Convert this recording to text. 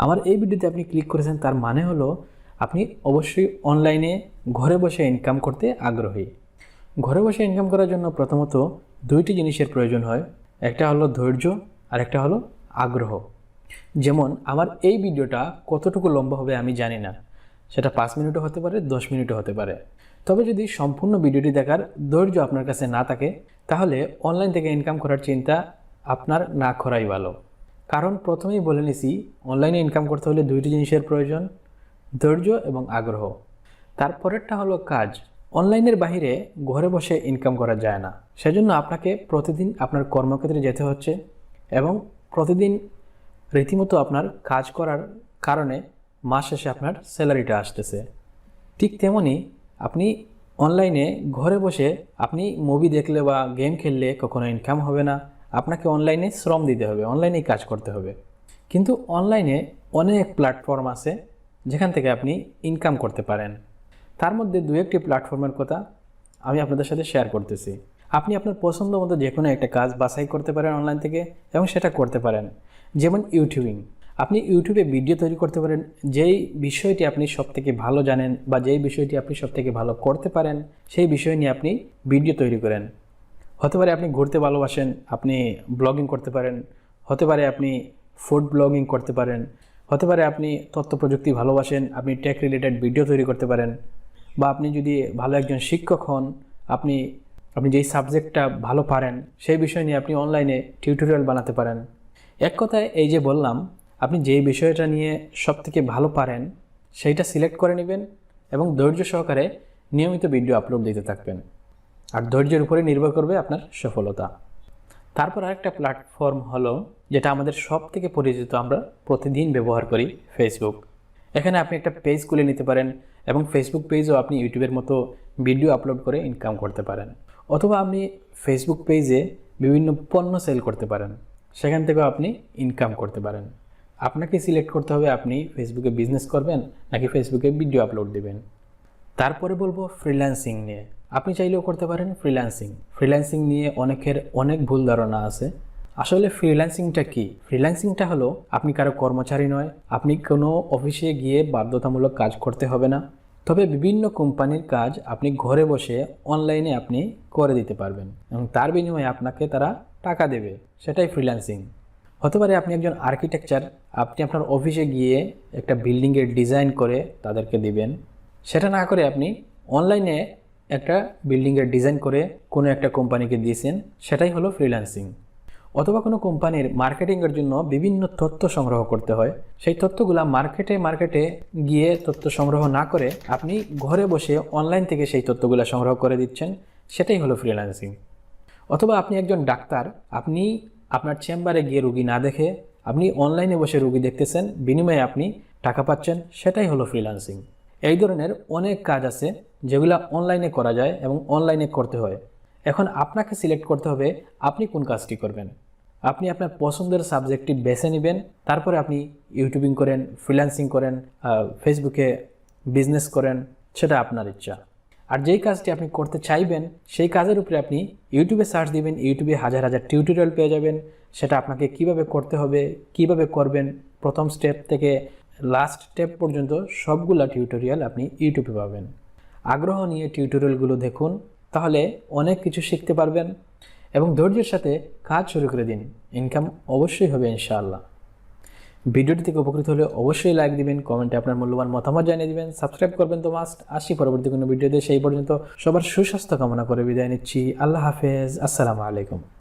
আমার এই ভিডিওতে আপনি ক্লিক করেছেন, তার মানে হলো আপনি অবশ্যই অনলাইনে ঘরে বসে ইনকাম করতে আগ্রহী। ঘরে বসে ইনকাম করার জন্য প্রথমত দুইটি জিনিসের প্রয়োজন হয়, একটা হলো ধৈর্য আর একটা হলো আগ্রহ। যেমন আমার এই ভিডিওটা কতটুকু লম্বা হবে আমি জানি না, সেটা 5 মিনিটও হতে পারে, 10 মিনিটও হতে পারে। তবে যদি সম্পূর্ণ ভিডিওটি দেখার ধৈর্য আপনার কাছে না থাকে, তাহলে অনলাইন থেকে ইনকাম করার চিন্তা আপনার না করাই ভালো। কারণ প্রথমেই বলে নিছি, অনলাইনে ইনকাম করতে হলে দুইটি জিনিসের প্রয়োজন, ধৈর্য এবং আগ্রহ। তারপরেরটা হলো কাজ। অনলাইনের বাইরে ঘরে বসে ইনকাম করা যায় না, সেজন্য আপনাকে প্রতিদিন আপনার কর্মক্ষেত্রে যেতে হচ্ছে এবং প্রতিদিন রীতিমতো আপনার কাজ করার কারণে মাস শেষে আপনার স্যালারিটা আসতেছে। ঠিক তেমনি আপনি অনলাইনে ঘরে বসে আপনি মুভি দেখলে বা গেম খেললে কখনো ইনকাম হবে না। আপনাকে অনলাইনে শ্রম দিতে হবে, অনলাইনেই কাজ করতে হবে। কিন্তু অনলাইনে অনেক প্ল্যাটফর্ম আছে যেখান থেকে আপনি ইনকাম করতে পারেন। তার মধ্যে দু একটি প্ল্যাটফর্মের কথা আমি আপনাদের সাথে শেয়ার করতেছি। আপনি আপনার পছন্দ মতো যে কোনো একটা কাজ বাছাই করতে পারেন অনলাইন থেকে এবং সেটা করতে পারেন। যেমন ইউটিউবিং, আপনি ইউটিউবে ভিডিও তৈরি করতে পারেন। যেই বিষয়টি আপনি সবথেকে ভালো জানেন বা যেই বিষয়টি আপনি সবথেকে ভালো করতে পারেন, সেই বিষয় নিয়ে আপনি ভিডিও তৈরি করেন। হতে পারে আপনি ঘুরতে ভালোবাসেন, আপনি ব্লগিং করতে পারেন। হতে পারে আপনি ফুড ব্লগিং করতে পারেন। হতে পারে আপনি তথ্য প্রযুক্তি ভালোবাসেন, আপনি টেক রিলেটেড ভিডিও তৈরি করতে পারেন। বা আপনি যদি ভালো একজন শিক্ষক হন, আপনি যেই সাবজেক্টটা ভালো পারেন সেই বিষয় নিয়ে আপনি অনলাইনে টিউটোরিয়াল বানাতে পারেন। এক কথায় এই যে বললাম, আপনি যেই বিষয়টা নিয়ে সবথেকে ভালো পারেন সেইটা সিলেক্ট করে নেবেন এবং ধৈর্য সহকারে নিয়মিত ভিডিও আপলোড দিতে থাকবেন। আর ধৈর্যের উপরে নির্ভর করবে আপনার সফলতা। তারপর আরেকটা প্ল্যাটফর্ম হলো যেটা আমাদের সবথেকে পরিচিত, আমরা প্রতিদিন ব্যবহার করি, ফেসবুক। এখানে আপনি একটা পেজ খুলে নিতে পারেন এবং ফেসবুক পেজও আপনি ইউটিউবের মতো ভিডিও আপলোড করে ইনকাম করতে পারেন। অথবা আপনি ফেসবুক পেজে বিভিন্ন পণ্য সেল করতে পারেন, সেখান থেকেও আপনি ইনকাম করতে পারেন। আপনাকে সিলেক্ট করতে হবে আপনি ফেসবুকে বিজনেস করবেন নাকি ফেসবুকে ভিডিও আপলোড দেবেন। তারপরে বলবো ফ্রিল্যান্সিং নিয়ে। আপনি চাইলেও করতে পারেন ফ্রিল্যান্সিং। ফ্রিল্যান্সিং নিয়ে অনেকের অনেক ভুল ধারণা আছে। আসলে ফ্রিল্যান্সিংটা কি? ফ্রিল্যান্সিংটা হলো আপনি কারো কর্মচারী নয়, আপনি কোনো অফিসে গিয়ে বাধ্যতামূলক কাজ করতে হবে না। তবে বিভিন্ন কোম্পানির কাজ আপনি ঘরে বসে অনলাইনে আপনি করে দিতে পারবেন এবং তার বিনিময়ে আপনাকে তারা টাকা দেবে, সেটাই ফ্রিল্যান্সিং। হতে পারে আপনি একজন আর্কিটেকচার, আপনি আপনার অফিসে গিয়ে একটা বিল্ডিংয়ের ডিজাইন করে তাদেরকে দিবেন। সেটা না করে আপনি অনলাইনে একটা বিল্ডিংয়ের ডিজাইন করে কোনো একটা কোম্পানিকে দিয়েছেন, সেটাই হলো ফ্রিল্যান্সিং। অথবা কোনো কোম্পানির মার্কেটিংয়ের জন্য বিভিন্ন তথ্য সংগ্রহ করতে হয়, সেই তথ্যগুলা মার্কেটে গিয়ে তথ্য সংগ্রহ না করে আপনি ঘরে বসে অনলাইন থেকে সেই তথ্যগুলা সংগ্রহ করে দিচ্ছেন, সেটাই হলো ফ্রিল্যান্সিং। অথবা আপনি একজন ডাক্তার, আপনি আপনার চেম্বারে গিয়ে রুগী না দেখে আপনি অনলাইনে বসে রুগী দেখতেছেন, বিনিময়ে আপনি টাকা পাচ্ছেন, সেটাই হলো ফ্রিল্যান্সিং। এই ধরনের অনেক কাজ আছে যেগুলো অনলাইনে করা যায় এবং অনলাইনে করতে হয়। এখন আপনাকে সিলেক্ট করতে হবে আপনি কোন কাজটি করবেন। আপনি আপনার পছন্দের সাবজেক্টটি বেছে নেবেন, তারপরে আপনি ইউটিউবিং করেন, ফ্রিল্যান্সিং করেন, ফেসবুকে বিজনেস করেন, সেটা আপনার ইচ্ছা। আর যেই কাজটি আপনি করতে চাইবেন সেই কাজের উপরে আপনি ইউটিউবে সার্চ দিবেন, ইউটিউবে হাজার হাজার টিউটোরিয়াল পেয়ে যাবেন। সেটা আপনাকে কিভাবে করতে হবে, কিভাবে করবেন, প্রথম স্টেপ থেকে লাস্ট স্টেপ পর্যন্ত সবগুলা টিউটোরিয়াল আপনি ইউটিউবে পাবেন। আগ্রহ নিয়ে টিউটোরিয়ালগুলো দেখুন, তাহলে অনেক কিছু শিখতে পারবেন এবং ধৈর্যের সাথে কাজ শুরু করে দিন, ইনকাম অবশ্যই হবে ইনশাআল্লাহ। ভিডিওটি থেকে উপকৃত হলে অবশ্যই লাইক দিবেন, কমেন্টে আপনার মূল্যবান মতামত জানিয়ে দিবেন, সাবস্ক্রাইব করবেন তো মাস্ট। আসি পরবর্তী কোনো ভিডিওতে, সেই পর্যন্ত সবার সুস্বাস্থ্য কামনা করে বিদায় নিচ্ছি। আল্লাহ হাফেজ, আসসালামু আলাইকুম।